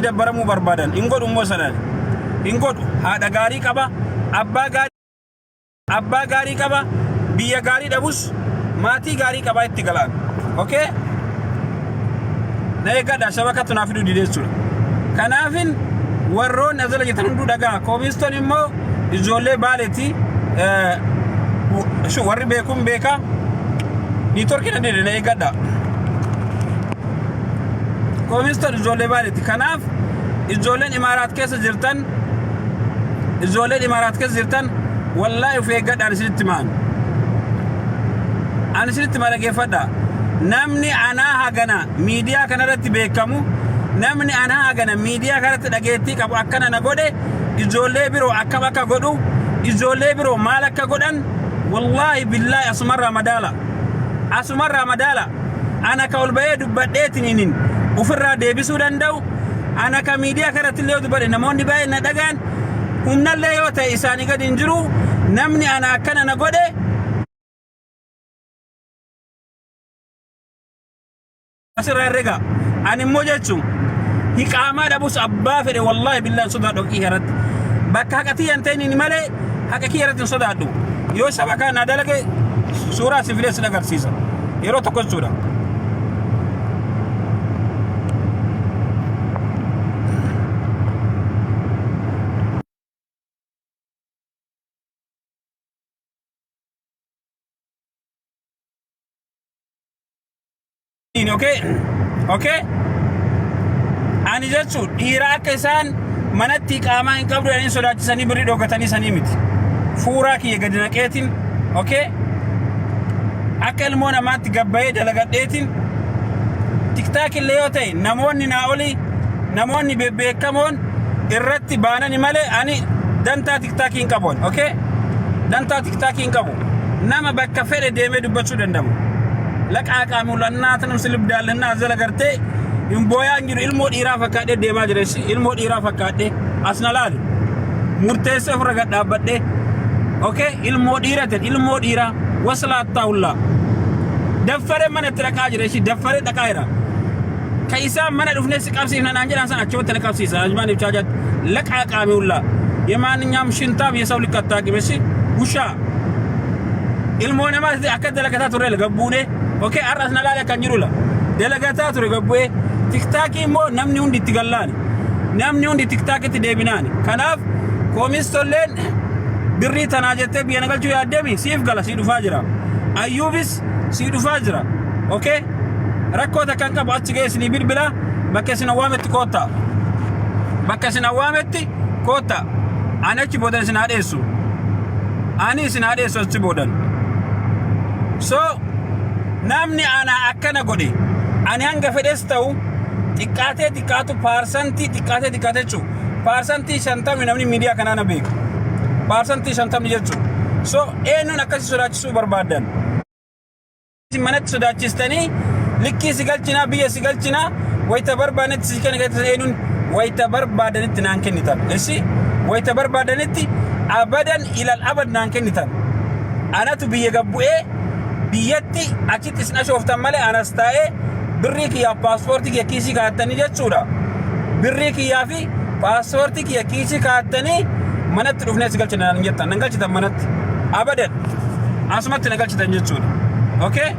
dabbaramu barbaadan hin godhu immoo sanan hin godhu haadha gaarii qaba abbaa gaarii qaba biyya gaarii dhabus maatii gaarii qaba itti galaan okay na eegadha shabaka tunaaf fidu dideessudha kanaafin warroon azala jetan hundu dhagaa koomiston immoo ijoollee baaleeti warri beekuun beeka network na dede na eegadha koomiston ijoollee baaleeti kanaaf ijoolleen imaaraat keessa jirtan wallahi of eeggadha isinitti maan dhageeffadha namni anaa hagana miidiyaa kanarratti beekamu namni anaa hagana miidiyaa kanatti dhageettii qabu akkana na godhe ijoollee biroo akkam akka godhu ijoollee biroo maal akka godhan wallahi billahi asumarraa madaala ana ka ol ba'ee dubbadheetiniin ofirraa deebisuu danda'u ana ka miidiyaa kanatti illee dubbadhe namoonni baay'een na dhagaan humnallee yoo ta'e isaanii gadi hin jiru namni ana akkana na godhe asirraa herrega ani immoo jechuun hiqaamaa dhabus abbaa fedhe wallahi billahi sodaadhu haqii irratti bakka haqatii hin ta'in malee haqa kii irratti hin sodaadhu yoo saba kana dalage suuraa sifilees agarsiisa yeroo tokko jechuudha okay ani jechuun dhiira akka isaan manatti qaamaa hin qabdu ani sodaachisanii birrii dhogatanii sanii miti fuuraa kiyya gadi naqeetiin okay akka ilmoo namaatti gabbayee dalagadheetiin tiktaak illee yoo ta'e namoonni naa olii namoonni beekamoon irratti baanani malee ani dantaa tiktaakii hin qabu okay dantaa tiktaakii hin qabu nama bakka fedhe deemee dubbachuu danda'u laqaaqaa mul'annaa muslim daalannaa azala gartee imboyaa ngiru ilmoo dhiiraa fakkaadhe deemaa jireessi ilmoo dhiiraa fakkaadhe asna laali murteesse ofirra gadhaabbadhe okay ilmoo dhiiraa waslaatahulla daffare mana tiraqaa jireessi daffare dhaqaa jira ka isaan mana dhufne si qabsiifna naan jedhan san achumatti na qabsiisa ajmaan ibchaajat laqaaqaa mul'aa የማንኛውም ሽንታም የሰው ልከታቂበሽ ውሻ ilmoo namaatti akka dalagataa ture gabbuune okay arrasna laala kan jirula dalagataa ture gabbu'e tiktaakii immoo namni hundi itti gallaani namni hundi tiktaakitti deebinaani kanaaf koomistolleen birrii tanaa jettee biyya nagalchuu yaaddeemi siif gala sii dhufaa jira ayyuubis sii dhufaa jira okay rakkoota kan qabu achi geessinii bilbila bakka isin awwaametti koota ani achi boodan isin haadheessu achi boodan so namni ana akkana godhe ani hanga fedhes ta'u xiqqaatu xiqqaate jechu parsantii 50 namni miidiyaa kana na beeku parsantii 50 jechu so eenyuun akkasi sodaachisuu barbaadan manatti sodaachistanii likkii si galchinaa biyya si galchinaa wayita barbaanetti si kenna gata eenyuun wayita barbaadanitti naan kennitan esi wayita barbaadanitti abadan ilal abad naan kennitan anatu biyya gabbu'ee biyyatti achitti isna shooftan malee anas taa'ee birrii kiyyaa paaspoortii kiyya kiisii kaa'attanii jechuudha birrii kiyyaa fi paaspoortii kiyya kiisii kaa'attanii manatti dhufnee si galchina naan jettan nan galchitan manatti abadan asumatti na galchitan jechuudha okay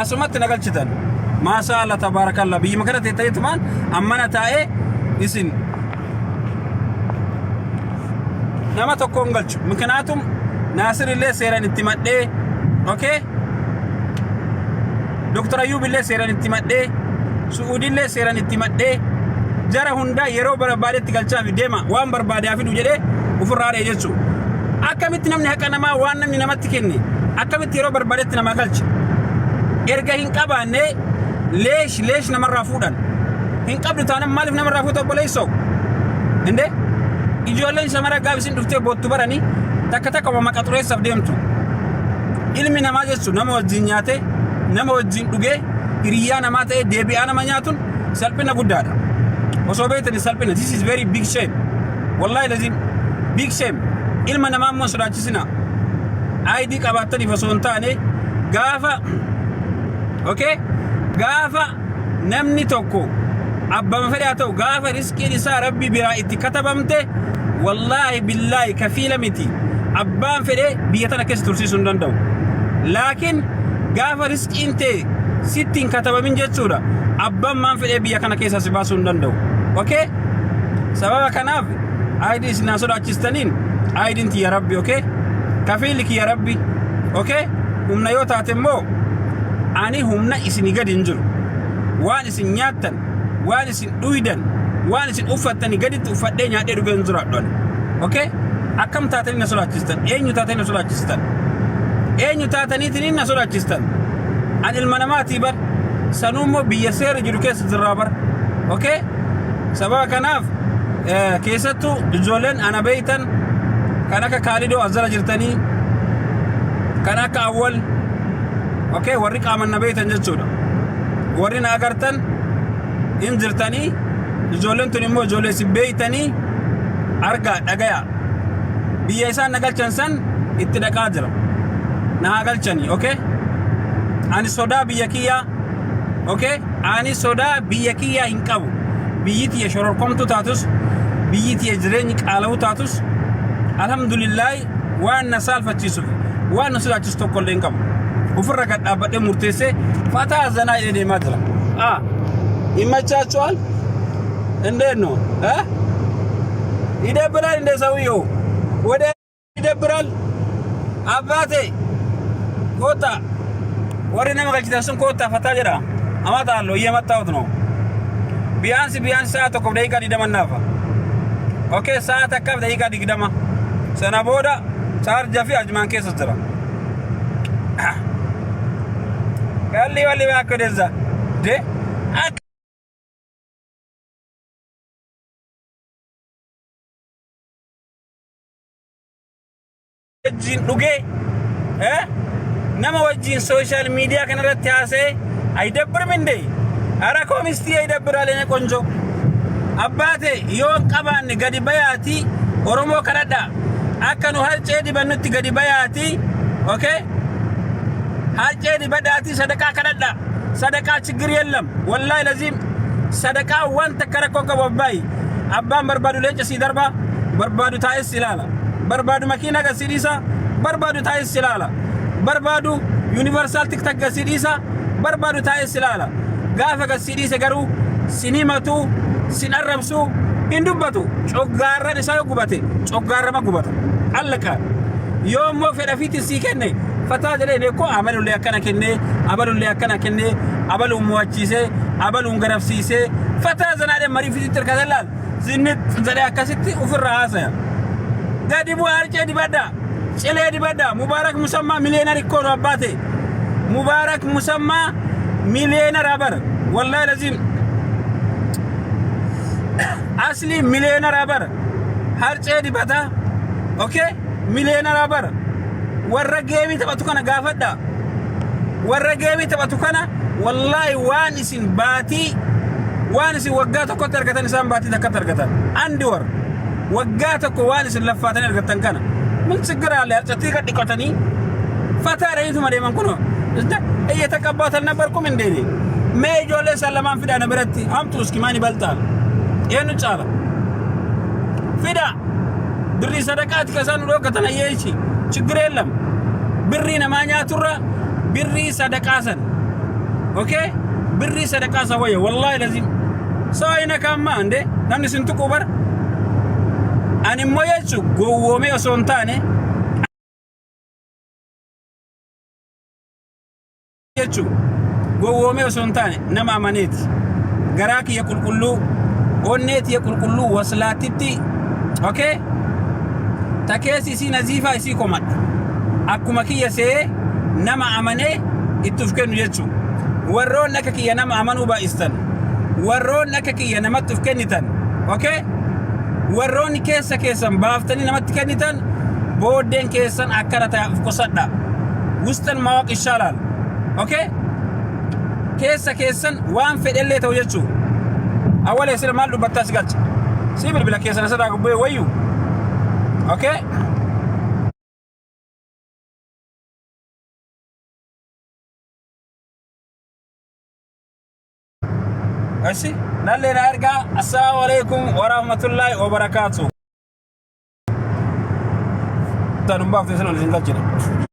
asumatti na galchitan maasha Allah tabarakallah biyyi makana teetaytumaan ammana taa'ee isin nama tokkoon galchu miknaatum naasir illee seeran itti madhee okay doktor Ayyub illee seeran itti madhee Suudi illee seeran itti madhee jara hunda yeroo barbaadetti galchaaf deema waan barbaadeef fidu jedhee ufirraa dhee jechu akkamitti namni haqa namaa waan namni namatti kenne akkamitti yeroo barbaadetti nama galcha erga hin qabaanne leesh namarraa fuudhan hin qabdu taanam maaliif namarraa fuutu obboleessoo inde ijoolleen shamara gaabisin dhuftee boottu baranii takka maqaa xureessaaf deemtu ilmi namaa jechu nama wajjin nyaate nama wajjin dhugee hiriyaa namaa ta'ee deebi'aa nama nyaatun salphina guddaadha osoo beektan salphina this is very big shame wallahi lazim big shame ilma namaa immoo sodaachisina ID qabattani fasoon taane gaafa okay gaafa namni tokko abbama fedha ta'u gaafa riskiin isaa rabbi biraa itti katabamte wallahi billahi kafiila miti abbaan fedhe biyya tana keessa tursiisuu hin danda'u laakiin gaafa riskiin ta'e sittiin katabamin jechuudha abbaan maan fedhe biyya kana keessa si baasuu hin danda'u okay sababa kanaaf ID isin sodaachistaniin ID ti ya rabbi okay kafiiliki ya rabbi okay humna yoo taate immoo ani humna isin gadi hin jiru waan isin nyaattan waan isin dhuydan waan isin uffattani gadi uffadhee nyaadhee dhugeen jiraadhan okay akkam taatanii na sodaachistan eenyu taatanii na sodaachistan eenyu taataniitiin na sodaachistan an ilma namaatii bar sanuummoo biyya seera jiru keessa jirraa bar okay sababa kanaaf keessattuu ijoolleen ana beeytan kan akka Kaalidoo azara jirtanii kan akka Awwal okay warri qaaman na beeytan jechuudha warri na agartan in jirtanii ijoolleen tun immoo ijoollee si beeytanii argaa dhagaya biyya isaan nagalchan san itti dhaqaa jira na galchanii okay ani sodaa biyya kiyyaa okay ani sodaa biyya kiyyaa hin qabu biyyiti ya shororkomtu taatus biyyiti ya jireenyi qaala'u taatus alhamdulillah waan na saalfachiisuuf waan na sodaachisu tokko illee hin qabu ofirra gad dhaabbadhee murteessee fataa zanaa jedhee deemaa jira ይመቻችኋል እንዴት ነው ይደብራል እንደ ሰውየው ወደ ይደብራል አባቴ ኮታ ወሬና መጋጭታሱን ኮታ ፈታ ጀራ አማታለሁ እየመጣሁት ነው ቢያንስ ሰዓት እኮ ደቂቃ ዲደመናፋ ኦኬ ሰዓት አካባቢ ደቂቃ ዲግደማ ሰናቦዳ ቻርጅ አፊ አጅማን ኬስ ዝራ ካሊ ወሊ ማከደዛ ደ wajjin dhugee nama wajjin social media kanarratti haasee aydabbirminde ara komistii aydabbiraalee qonjo abbaate yoo qabaanne gadi bayaati oromoo kanadha akka nu harcee dibannutti gadi bayaati okay harcee dibadaati sadaqaa kanadha sadaqaa chigir yellam wallahi lazim sadaqaa wanta karakko qababay abbaan barbaadu leenca si darba barbaadu taa'es ilaala barbaadu makiina gasidisa barbaadu taa'es ilaala barbaadu universal tiktak gasidisa barbaadu taa'es ilaala gaafa gasidise garuu sinimatu sinarrabsu indubbatu coggaarran isaa gubate coggaarrama gubata allaka yoommoo fedha fiti si kenne fataa jedhee ko amalulle akkana kenne abalu muwachise abalu ngarafsiise fataa zanaade mari fiti tirkadalal zinnit zade akkasitti ufirra haasaya gadi bu harcee dibadda cilee dibadda mubarak musamma miliyoonar ikkoon abbaate mubarak musamma miliyoonar abar wallahi lazim asli miliyoonar abar harcee dibata okay miliyoonar abar warra geemi taphatu kana gaafadha warra geemi taphatu kana wallahi waan isin baati waan isin waggaa tokkotti argatan isaan baati takka argatan andi war waggaa tokko waan isin laffatan argatan kana min sigara le arcati ka dikotani fatara yitu mademan kuno iya takabbata nabarkum indeni me jole salaman fida nabarati amtu uskimani baltal yenu chala fida birri sadaqat kasanu do katana yechi chigre yelam birri namanya turra birri sadaqasan okay birri sadaqasa waya wallahi lazim sayna kama ande namni sintu kubar ani moyechu gowome osontane yechu gowome osontane nama amaneti garaki yakulkullu onneti yakulkullu waslatiti okay takesi si nazifa isi komad akuma kiyase nama amane itufkenu yechu warron nakakiya nama amanu ba istan warron nakakiya nama tufkenitan okay warrooni keessan baaftanii namatti kennitan booddeen keessan akkana ta'aaf qosadha wustan mawaq ishaalal okay keessan waan fedhellee ta'u jechuu awwalee sira maal dubbattaas galcha si bilbila keessan sadaa gubbee wayyu okay ماشي نالي نرجع السلام عليكم ورحمة الله وبركاته تنبأ في سنة الإنجليزية